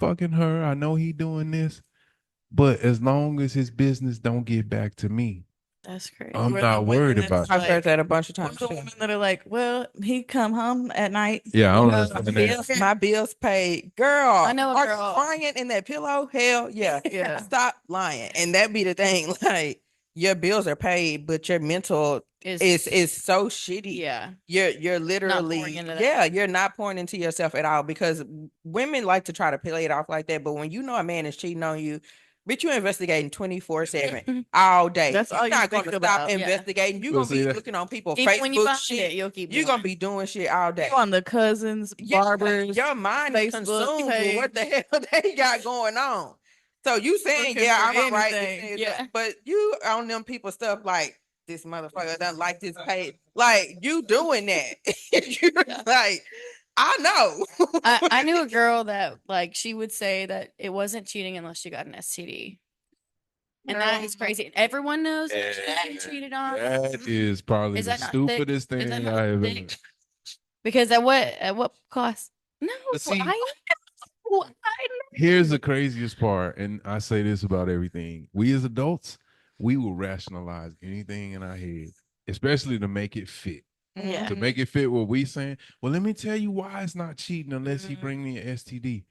fucking her. I know he doing this, but as long as his business don't get back to me, That's crazy. I'm We're the not women worried that's about I've you. heard like, that a bunch of we're times the too. women that are like, well, he come home at night. Yeah, I don't understand that. Bills, my bills paid. Girl, I know a are you girl. crying in that pillow? Hell yeah. Yeah. Stop lying. And that be the thing. Like your bills are paid, but your mental is Is so shitty. yeah, You're not pouring literally, into yeah, that. you're not pouring into yourself at all because women like to try to play it off like that. But when you know a man is cheating on you, bitch, you investigating 24/7 all day. That's You're all you not think gonna stop about. Yeah. investigating. You're Well, gonna see be that. looking on people's Even when you Facebook find shit. it, you'll keep You're doing gonna be doing shit all day. You on the cousins, Yeah, barbers, your mind is Facebook consumed with what the page, hell they got going on. So you saying, looking yeah, for I'm all right, anything. Yeah. but you on them people stuff like this motherfucker doesn't like this page. Like you doing that. You Yeah. like, I know. I knew a girl that like she would say that it wasn't cheating unless she got an STD. And that is crazy. Everyone knows that she's getting cheated on. That is probably Is the that not thick? stupidest Is that thing not I have ever. thick? Because at what cost? No, But see, I know. I here's know. the craziest part, and I say this about everything. We as adults, we will rationalize anything in our head, especially to make it fit. Yeah. To make it fit what we saying. Well, let me tell you why it's not cheating unless he Mhm. bring me an STD.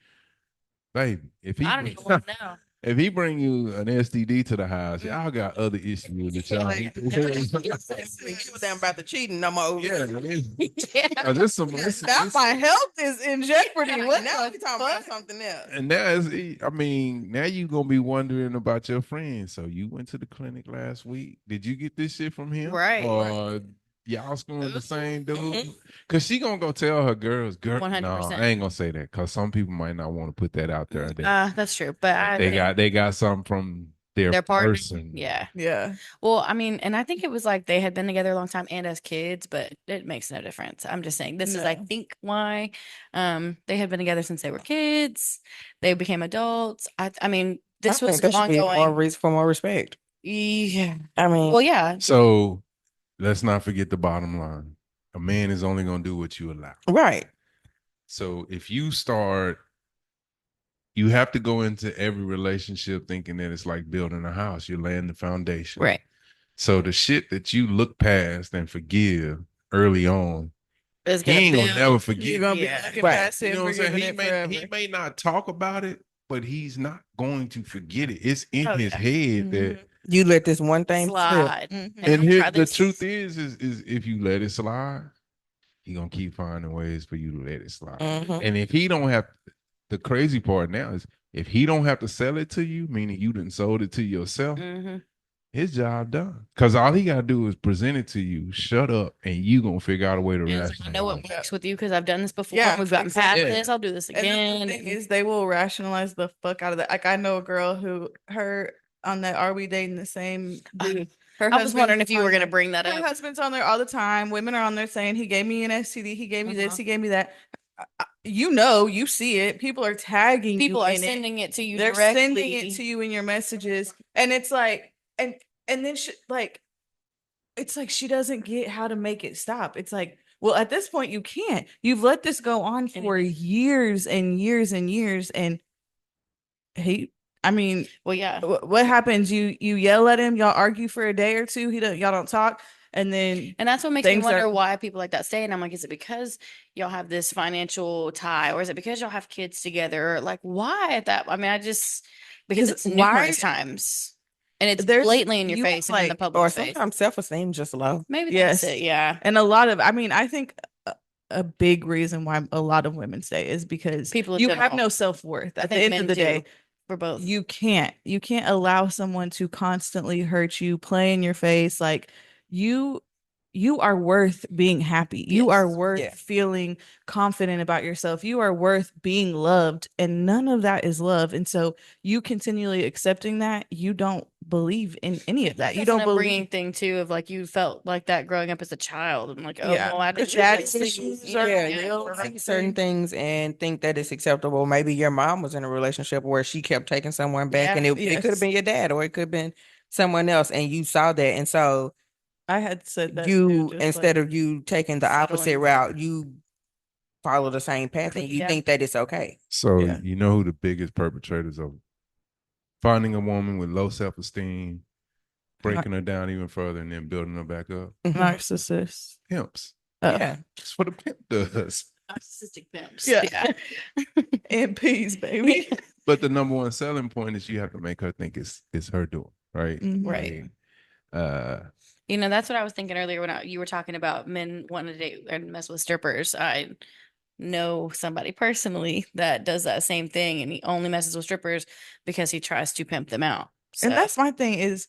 Baby, if he I don't even want to know. if he bring you an STD to the house, y'all got other issues that y'all Like, need to give a damn about the cheating no more. Yeah, Yeah. this some Now my health is in jeopardy. What Now the we talking fuck? about something else. and now is I mean, now you gonna be wondering about your friend. So you went to the clinic last week. Did you get this shit from him? Right. Or y'all screwing the same dude? Mhm. Cause she gonna go tell her girls, girl. No, I 100%. ain't gonna say that. Cause some people might not want to put that out there. That That's true. But I they think got something from their their partner. person. Yeah. Yeah. Well, I mean, and I think it was like they had been together a long time and as kids, but it makes no difference. I'm just saying this is, I No. think, why they had been together since they were kids. They became adults. I mean, I this think was there should be more ongoing. reason for more respect. Yeah. I mean, Well, yeah. So let's not forget the bottom line. A man is only gonna do what you allow. right. So if you start, you have to go into every relationship thinking that it's like building a house. You're laying the foundation. Right. So the shit that you look past and forgive early on, It's he gonna ain't gonna build. never You're forget. gonna be Yeah. looking Right. past You it, know what I'm saying? forgiving He it may forever. he may not talk about it, but he's not going to forget it. It's in Oh his yeah. head that. Mhm. You let this one thing slip. Slide. Mhm. And And I'm here try the this. truth is if you let it slide, he gonna keep finding ways for you to let it slide. Mhm. And if he don't have, the crazy part now is if he don't have to sell it to you, meaning you didn't sold it to yourself, Hmm. his job done. Because all he gotta do is present it to you, shut up, and you gonna figure out a way to And it's like, I know rationalize. it works with you because I've done this before. Yeah, We've gotten past exactly. this. I'll do this And the again. thing is, they will rationalize the fuck out of that. Like I know a girl who her on that "Are we dating the same dude?" Her I was wondering husband's if you were on going to there. bring that Her up. husband's on there all the time. Women are on there saying he gave me an STD, he gave me this, Uh-huh. he gave me that. You know, you see it. People are tagging People you are in it. sending it to you They're sending it directly. to you in your messages, and it's like, and then like it's like she doesn't get how to make it stop. It's like, well, at this point, you can't. You've let this go on for years and years and years, and he. I mean, Well, yeah. what happens? You yell at him, y'all argue for a day or two. Y'all don't talk, and then And that's what makes me things wonder are. why people like that stay. And I'm like, is it because y'all have this financial tie, or is it because y'all have kids together? Or like, why at that? I mean, I just because it's Why numerous times and it's there's blatantly in your you face and in the like Or public face. sometimes self-esteem just low. Maybe that's yes, it. Yeah. and a lot of. I mean, I think. A big reason why a lot of women stay is because People in you have general. no self-worth I at the think end of men the do day. for both. You can't allow someone to constantly hurt you, play in your face. Like you you are worth being happy. You are Yes. worth Yeah. feeling confident about yourself. You are worth being loved, and none of that is love. And so you continually accepting that, you don't believe in any of that. You That's an don't upbringing believe. thing too of like you felt like that growing up as a child. I'm like, oh Yeah. well, I did Daddy this. issues Yeah. are Yeah, Yeah. you'll are see certain thing. things and think that it's acceptable. Maybe your mom was in a relationship where she kept taking someone back, Yeah. and it could have Yes. been your dad or it could have been someone else, and you saw that. And so I had said that too, you, just instead like of you taking the opposite Settling. route, you follow the same path and you Yeah. think that it's okay. So Yeah. you know who the biggest perpetrators of finding a woman with low self-esteem, breaking her down even further, and then building her back up? Narcissist. Pimps. Yeah. That's what a pimp does. Narcissistic pimps. Yeah. Yeah. And peace, baby. But the number one selling point is you have to make her think it's her doing, right? Mhm. Right. You know, that's what I was thinking earlier when you were talking about men wanting to date and mess with strippers. I know somebody personally that does that same thing, and he only messes with strippers because he tries to pimp them out. So, And that's my thing is,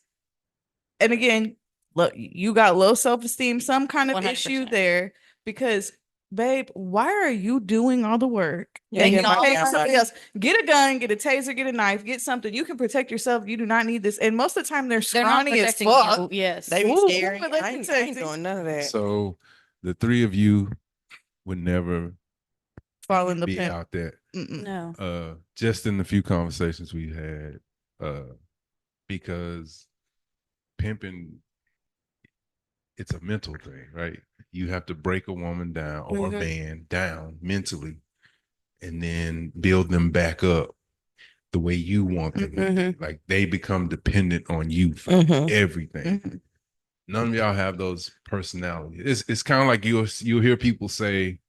and again, look, you got low self-esteem, some kind of issue 100%. there, because babe, why are you doing all the work? Yeah, And get you my pay damn somebody money. else, get a gun, get a taser, get a knife, get something. You can protect yourself. You do not need this. And most of the time they're they're not scrawny as protecting fuck. you. Yes. They be Ooh, scary. but they I ain't protecting. doing none of that. So the three of you would never Fall in the be pimp. out there. No. Just in the few conversations we had, because pimping, it's a mental thing, right? You have to break a woman down or a man down mentally and then build them back up the way you want them to be. Like they become dependent on you for everything. None of y'all have those personalities. It's kind of like you'll hear people say,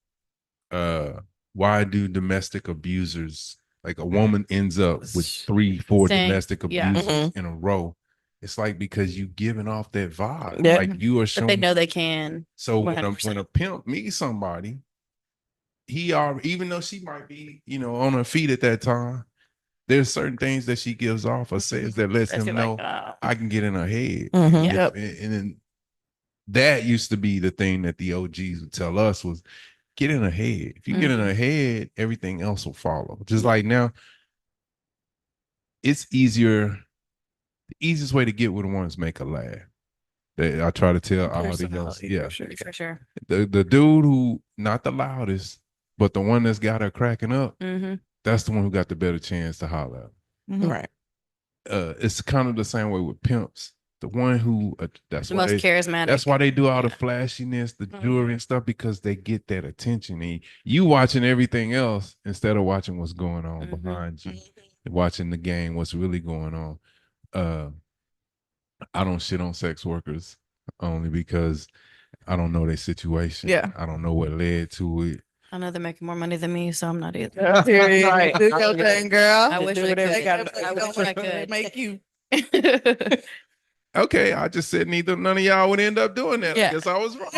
why do domestic abusers, like a woman ends up with 3-4 Same. domestic Yeah. abusers in a row? It's like because you giving off that vibe. Yeah. Like you are But showing. they know they can. So when 100%. a pimp meets somebody, even though she might be, on her feet at that time, there's certain things that she gives off or says that lets That's him like, know I can get in her head. Yeah. And then that used to be the thing that the OGs would tell us was get in her head. If you get in her head, everything else will follow. Just like now, it's easier. The easiest way to get with one is make her laugh. I try to tell all the girls, yeah, For sure. the dude who not the loudest, but the one that's got her cracking up, that's the one who got the better chance to holler. Right. It's kind of the same way with pimps. The one who that's The why most charismatic. That's why they do all the flashiness, the jewelry and stuff, because they get that attention. And you watching everything else instead of watching what's going on behind you, watching the game, what's really going on. I don't shit on sex workers only because I don't know their situation. Yeah. I don't know what led to it. I know they're making more money than me, so I'm not either. Period. Do your thing, girl. I wish do I whatever could. you gotta I do. wish I could. Make you. Okay, I just said none of y'all would end up doing that. Yeah. I guess I was wrong.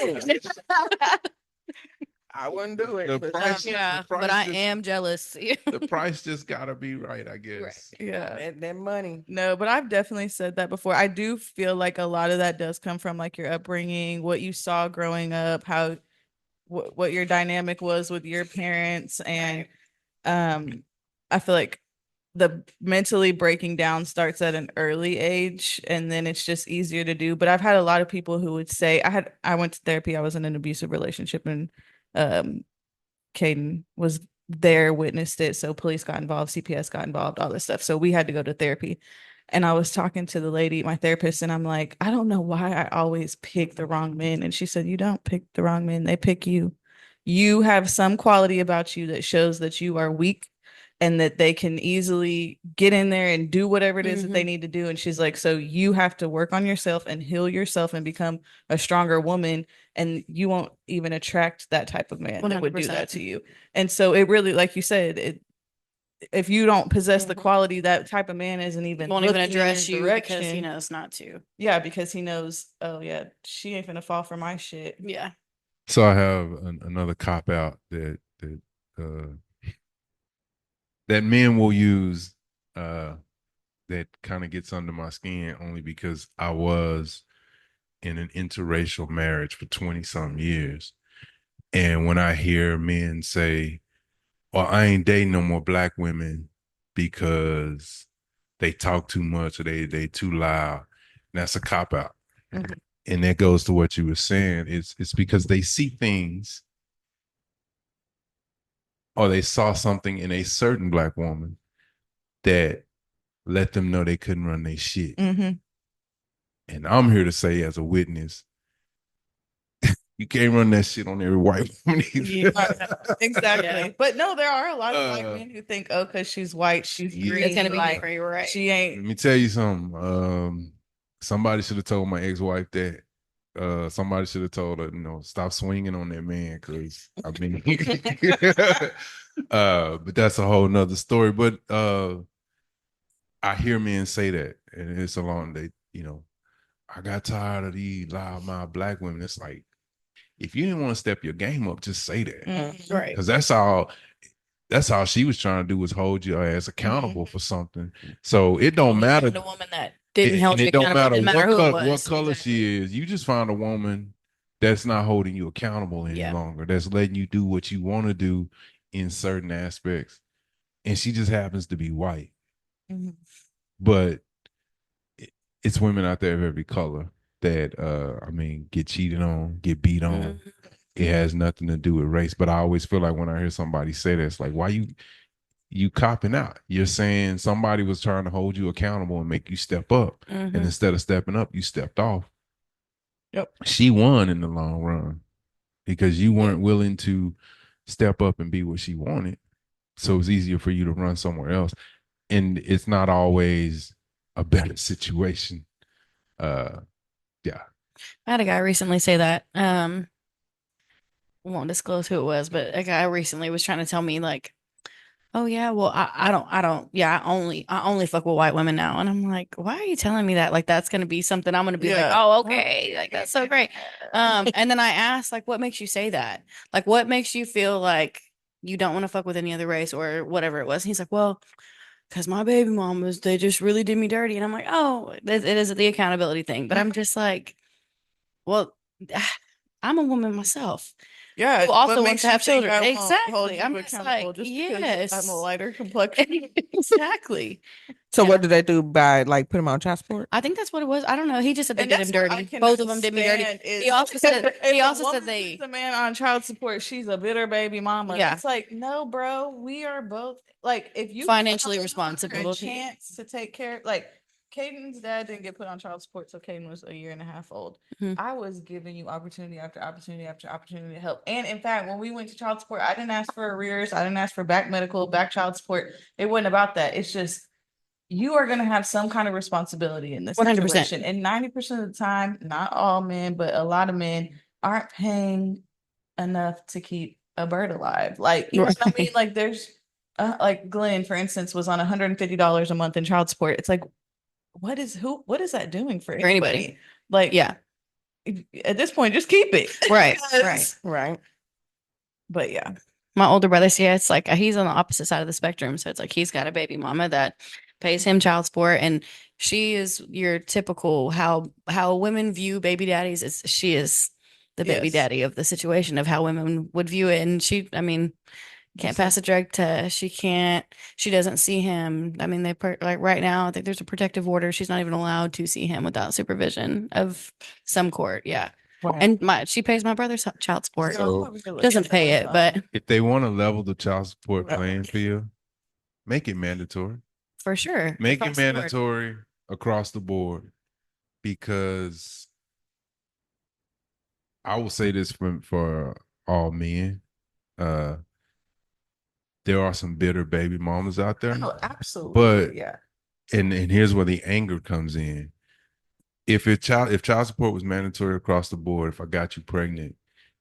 I wouldn't do it. The but- price- Yeah, the price but I just- am jealous. The price just gotta be right, I guess. Yeah. that money. No, but I've definitely said that before. I do feel like a lot of that does come from like your upbringing, what you saw growing up, how what your dynamic was with your parents, and I feel like the mentally breaking down starts at an early age, and then it's just easier to do. But I've had a lot of people who would say I went to therapy. I was in an abusive relationship, and Caden was there, witnessed it. So police got involved, CPS got involved, all this stuff. So we had to go to therapy. And I was talking to the lady, my therapist, and I'm like, I don't know why I always pick the wrong men. And she said, you don't pick the wrong men. They pick you. You have some quality about you that shows that you are weak and that they can easily get in there and do whatever it is that they need to do. And she's like, so you have to work on yourself and heal yourself and become a stronger woman. And you won't even attract that type of man that would do that 100%. to you. And so it really, like you said, if you don't possess the quality, that type of man isn't even Won't even looking in your address you because he direction. knows not to. Yeah, because he knows, oh yeah, she ain't gonna fall for my shit. Yeah. So I have another cop out that men will use that kind of gets under my skin only because I was in an interracial marriage for 20 some years. And when I hear men say, well, I ain't dating no more black women because they talk too much or they too loud, that's a cop out. And that goes to what you were saying. It's because they see things or they saw something in a certain black woman that let them know they couldn't run their shit. And I'm here to say as a witness, You can't run that shit on every white woman either. Exactly. Yeah. But no, there are a lot of black Uh, men who think, oh, because she's white, she's Yeah. green. It's gonna be like, different. You're right. She Let ain't. me tell you something. Somebody should have told my ex-wife that. Somebody should have told her, stop swinging on that man, because I mean, but that's a whole nother story. But I hear men say that, and it's along I got tired of these loudmouth black women. It's like, if you didn't want to step your game up, just say that, Right. because that's all she was trying to do, was hold your ass accountable for something. So it don't matter. The woman that didn't hold And you it don't accountable, matter didn't matter who it what was. color Exactly. she is. You just find a woman that's not holding you accountable any Yeah. longer. That's letting you do what you want to do in certain aspects. And she just happens to be white. But it's women out there of every color that get cheated on, get beat on. It has nothing to do with race. But I always feel like when I hear somebody say that, it's like, why you copping out? You're saying somebody was trying to hold you accountable and make you step up. And instead of stepping up, you stepped off. Yep. She won in the long run because you weren't willing to step up and be what she wanted. So it's easier for you to run somewhere else. And it's not always a better situation. Yeah. I had a guy recently say that. Won't disclose who it was, but a guy recently was trying to tell me like, oh yeah, well I only fuck with white women now. And I'm like, why are you telling me that? Like that's gonna be something I'm gonna be like, oh, okay, like that's so great. And then I asked, like, what makes you say that? Like what makes you feel like you don't want to fuck with any other race or whatever it was? And he's like, well, because my baby mamas, they just really did me dirty. And I'm like, oh, it is the accountability thing. But I'm just like, well, I'm a woman myself. Yeah, who also what wants makes to you have think children. I won't hold Exactly. you I'm just accountable like, just yes. because I'm a lighter complexion? Exactly. So And what did they do by like put him on child support? I think that's what it was. I don't know. He just said they And did that's him what I dirty. cannot Both of them did me dirty. stand is- He also said if he a also woman said they puts a man on child support, she's a bitter baby mama. Yeah. It's like, no, bro, we are both like, if you Financially give her responsible. a chance to take care, like Caden's dad didn't get put on child support till Caden was a year and a half old. Mhm. I was giving you opportunity after opportunity after opportunity to help. And in fact, when we went to child support, I didn't ask for arrears. I didn't ask for back medical, back child support. It wasn't about that. It's just, you are going to have some kind of responsibility in this 100%. situation. And 90% of the time, not all men, but a lot of men aren't paying enough to keep a bird alive. Like, you know what I mean? Like there's like Glenn, for instance, was on $150 a month in child support. It's like, what is that doing for anybody? Like, Yeah. at this point, just keep it. Right. Right. But yeah. My older brother, yeah, it's like he's on the opposite side of the spectrum. So it's like he's got a baby mama that pays him child support, and she is your typical how women view baby daddies. She is the baby Yes. daddy of the situation of how women would view it. And she, I mean, can't pass a drug test. She doesn't see him. I mean, like right now, I think there's a protective order. She's not even allowed to see him without supervision of some court. Yeah. Wow. And she pays my brother's child support. So- Doesn't pay it, but If they want to level the child support playing field, make it mandatory. for sure. Make across it the board. mandatory across the board, because I will say this for all men. There are some bitter baby mamas out there. Oh, absolutely. But yeah. And here's where the anger comes in. If child support was mandatory across the board, if I got you pregnant,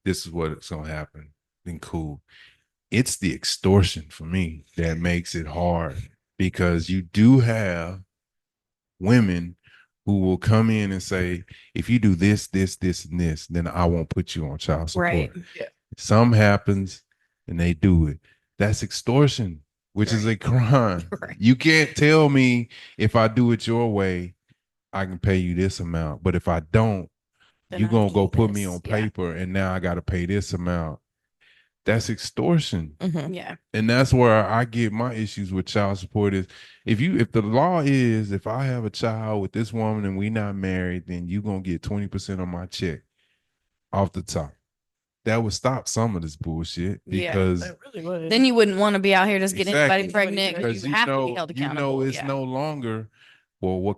this is what's gonna happen. Then cool. It's the extortion for me that makes it hard, because you do have women who will come in and say, if you do this, this, this, and this, then I won't put you on child support. Right. Yeah. Some happens and they do it. That's extortion, which is a crime. Right. You can't tell me if I do it your way, I can pay you this amount. But if I don't, Then you're I going to need go put me this. on Yeah. paper and now I got to pay this amount. That's extortion. Yeah. And that's where I get my issues with child support is if the law is, if I have a child with this woman and we not married, then you're going to get 20% of my check off the top. That would stop some of this bullshit, Yeah. because It really would. Then you wouldn't want to be out here just getting Exactly. anybody pregnant, because because you have to be held accountable. it's Yeah. no longer, well, what kind